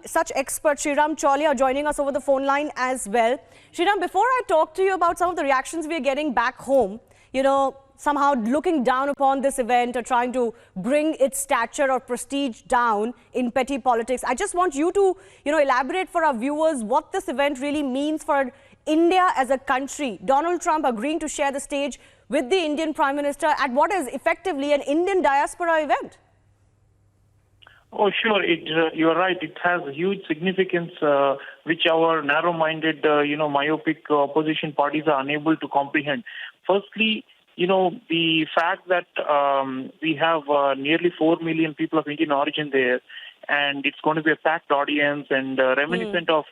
such expert Sreeram Chaulia joining us over the phone line as well. Sreeram, before I talk to you about some of the reactions we are getting back home, somehow looking down upon this event or trying to bring its stature or prestige down in petty politics, I just want you to, elaborate for our viewers what this event really means for India as a country. Donald Trump agreeing to share the stage with the Indian Prime Minister at what is effectively an Indian diaspora event. Oh, sure. You're right. It has huge significance, which our narrow-minded, myopic opposition parties are unable to comprehend. Firstly, the fact that we have nearly 4 million people of Indian origin there, and it's going to be a packed audience and reminiscent of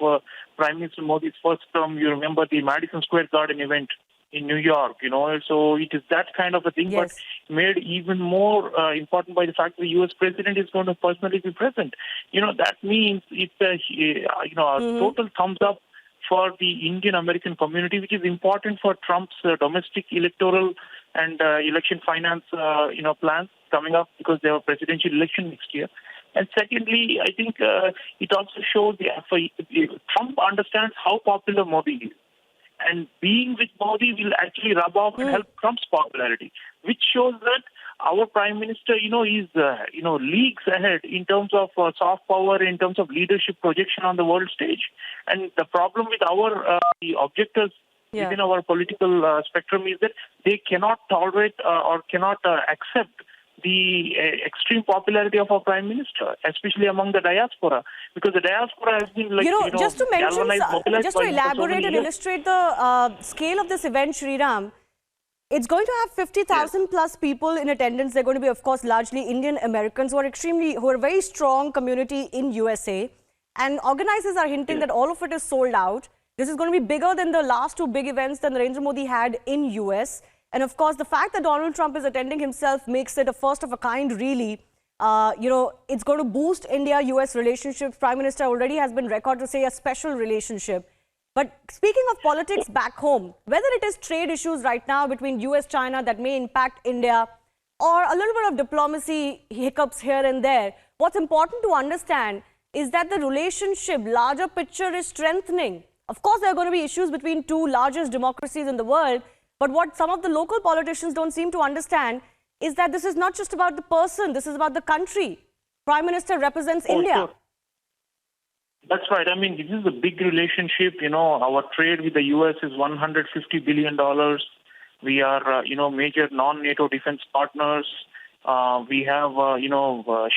Prime Minister Modi's first term. You remember the Madison Square Garden event in New York, so it is that kind of a thing, yes, but made even more important by the fact that the U.S. president is going to personally be present. That means it's a total thumbs up for the Indian American community, which is important for Trump's domestic electoral and election finance, plans coming up because there are presidential election next year. And secondly, I think it also shows Trump understands how popular Modi is. And being with Modi will actually rub off and help Trump's popularity, which shows that our Prime Minister, is, leagues ahead in terms of soft power, in terms of leadership projection on the world stage. And the problem with our the objectors within our political spectrum is that they cannot tolerate or cannot accept the extreme popularity of our Prime Minister, especially among the diaspora, because the diaspora has been just to mention, just to elaborate and years. illustrate the scale of this event, Sreeram, it's going to have 50,000 plus people in attendance. They're going to be, of course, largely Indian Americans who are a very strong community in USA. And organizers are hinting that all of it is sold out. This is going to be bigger than the last two big events that Narendra Modi had in US. And of course, the fact that Donald Trump is attending himself makes it a first of a kind, really. It's going to boost India-US relationships. Prime Minister already has been recorded to say a special relationship. But speaking of politics back home, whether it is trade issues right now between US-China that may impact India, or a little bit of diplomacy hiccups here and there, what's important to understand is that the relationship, larger picture, is strengthening. Of course, there are going to be issues between two largest democracies in the world, but what some of the local politicians don't seem to understand is that this is not just about the person, this is about the country. Prime Minister represents India. Sure. That's right. I mean, this is a big relationship. Our trade with the U.S. is $150 billion. We are, major non-NATO defense partners. We have,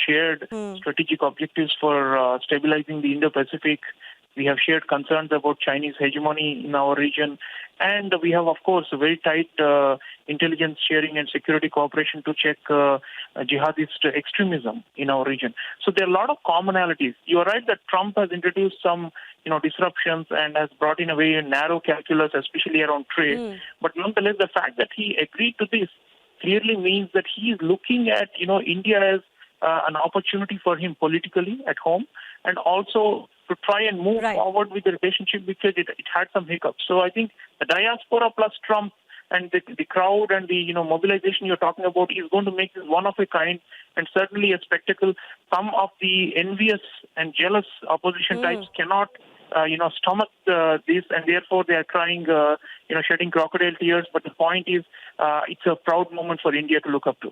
shared strategic objectives for stabilizing the Indo-Pacific. We have shared concerns about Chinese hegemony in our region. And we have, of course, a very tight intelligence sharing and security cooperation to check jihadist extremism in our region. So there are a lot of commonalities. You are right that Trump has introduced some, disruptions and has brought in a very narrow calculus, especially around trade. But nonetheless, the fact that he agreed to this clearly means that he is looking at, India as an opportunity for him politically at home, and also to try and move forward with the relationship because it had some hiccups. So I think the diaspora plus Trump and the crowd and the mobilization you're talking about is going to make this one of a kind and certainly a spectacle. Some of the envious and jealous opposition types cannot stomach this, and therefore they are crying, shedding crocodile tears. But the point is, it's a proud moment for India to look up to.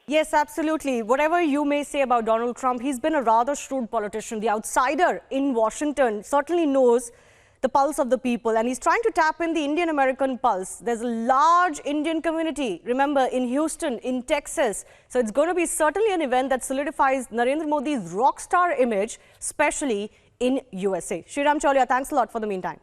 Yes, absolutely. Whatever you may say about Donald Trump, he's been a rather shrewd politician. The outsider in Washington certainly knows the pulse of the people, and he's trying to tap in the Indian-American pulse. There's a large Indian community, remember, in Houston, in Texas. So it's going to be certainly an event that solidifies Narendra Modi's rock star image, especially in USA. Sreeram Chaulia, thanks a lot for the meantime.